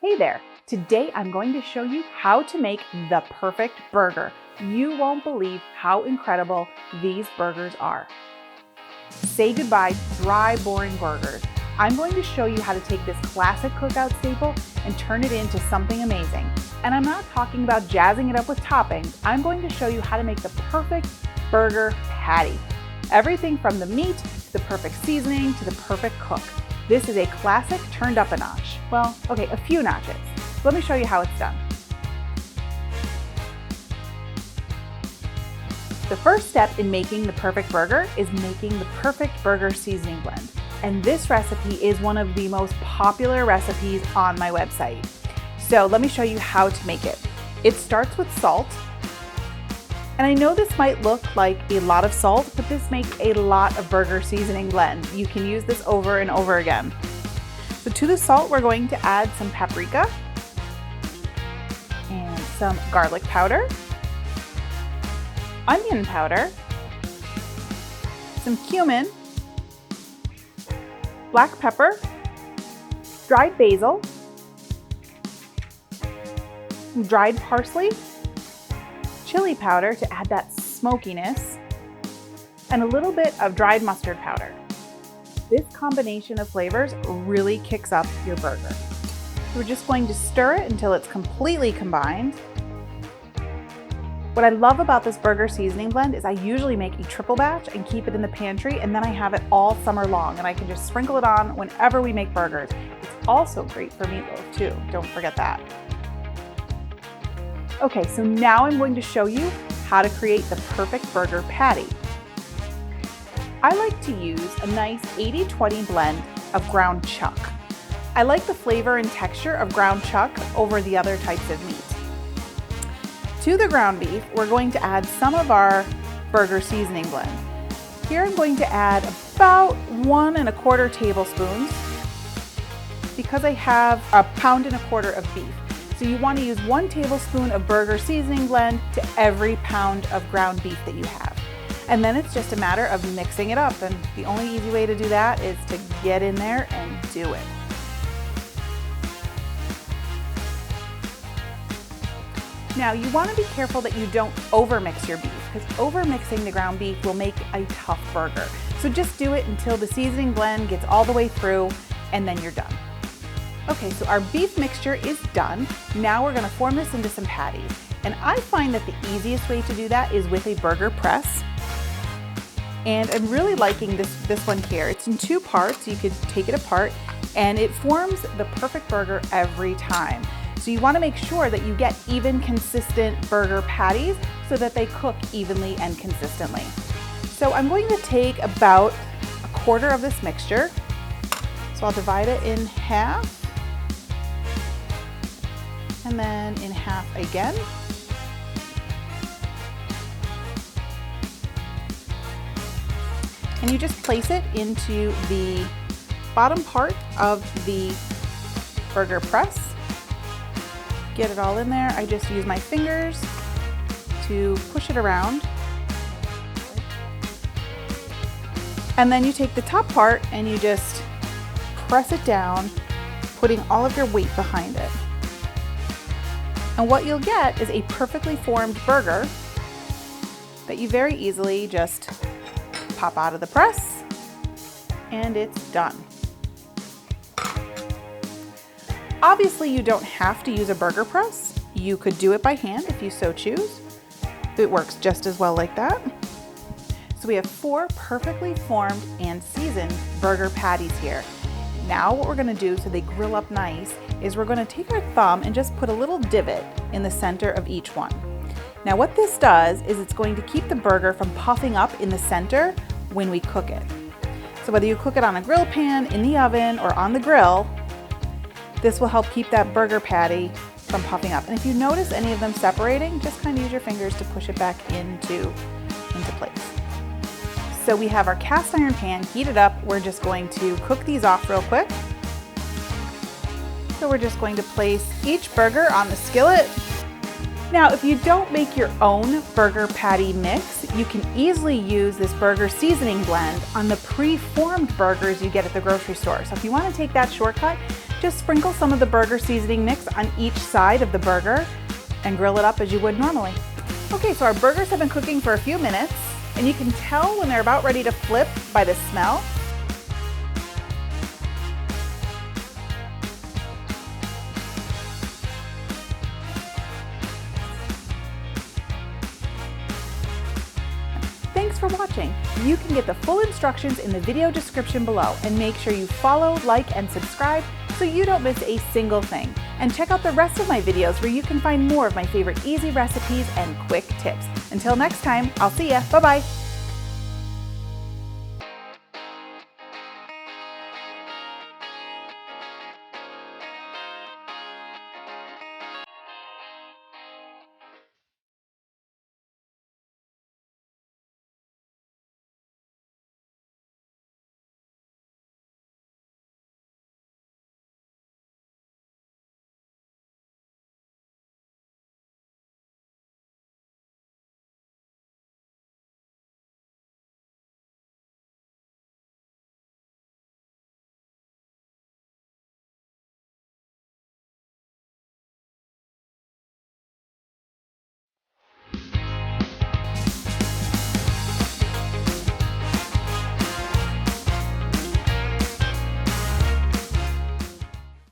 Hey there! Today I'm going to show you how to make the perfect burger. You won't believe how incredible these burgers are. Say goodbye to dry, boring burgers. I'm going to show you how to take this classic cookout staple and turn it into something amazing. And I'm not talking about jazzing it up with toppings. I'm going to show you how to make the perfect burger patty. Everything from the meat, to the perfect seasoning, to the perfect cook. This is a classic turned up a notch. Well, okay, a few notches. Let me show you how it's done. The first step in making the perfect burger is making the perfect burger seasoning blend. And this recipe is one of the most popular recipes on my website. So let me show you how to make it. It starts with salt. And I know this might look like a lot of salt, but this makes a lot of burger seasoning blend. You can use this over and over again. So to the salt, we're going to add some paprika and some garlic powder, onion powder, some cumin, black pepper, dried basil, some dried parsley, chili powder to add that smokiness, and a little bit of dried mustard powder. This combination of flavors really kicks up your burger. So we're just going to stir it until it's completely combined. What I love about this burger seasoning blend is I usually make a triple batch and keep it in the pantry, and then I have it all summer long and I can just sprinkle it on whenever we make burgers. It's also great for meatloaf too, don't forget that. Okay, so now I'm going to show you how to create the perfect burger patty. I like to use a nice 80-20 blend of ground chuck. I like the flavor and texture of ground chuck over the other types of meat. To the ground beef, we're going to add some of our burger seasoning blend. Here I'm going to add about 1 1/4 tablespoons because I have 1 1/4 pounds of beef. So you want to use 1 tablespoon of burger seasoning blend to every pound of ground beef that you have. And then it's just a matter of mixing it up. And the only easy way to do that is to get in there and do it. Now you want to be careful that you don't overmix your beef, because overmixing the ground beef will make a tough burger. So just do it until the seasoning blend gets all the way through, and then you're done. Okay, so our beef mixture is done. Now we're gonna form this into some patties. And I find that the easiest way to do that is with a burger press. And I'm really liking this one here. It's in 2 parts, you could take it apart, and it forms the perfect burger every time. So you wanna make sure that you get even, consistent burger patties so that they cook evenly and consistently. So I'm going to take about 1/4 of this mixture. So I'll divide it in half. And then in half again. And you just place it into the bottom part of the burger press. Get it all in there. I just use my fingers to push it around. And then you take the top part and you just press it down, putting all of your weight behind it. And what you'll get is a perfectly formed burger that you very easily just pop out of the press, and it's done. Obviously, you don't have to use a burger press. You could do it by hand if you so choose. It works just as well like that. So we have 4 perfectly formed and seasoned burger patties here. Now what we're gonna do so they grill up nice is we're gonna take our thumb and just put a little divot in the center of each one. Now what this does is it's going to keep the burger from puffing up in the center when we cook it. So whether you cook it on a grill pan, in the oven, or on the grill, this will help keep that burger patty from puffing up. And if you notice any of them separating, just kind of use your fingers to push it back into place. So we have our cast iron pan heated up. We're just going to cook these off real quick. So we're just going to place each burger on the skillet. Now, if you don't make your own burger patty mix, you can easily use this burger seasoning blend on the pre-formed burgers you get at the grocery store. So if you want to take that shortcut, Just sprinkle some of the burger seasoning mix on each side of the burger and grill it up as you would normally. Okay, so our burgers have been cooking for a few minutes, and you can tell when they're about ready to flip by the smell. Thanks for watching. You can get the full instructions in the video description below, and make sure you follow, like, and subscribe so you don't miss a single thing. And check out the rest of my videos where you can find more of my favorite easy recipes and quick tips. Until next time, I'll see ya. Bye-bye.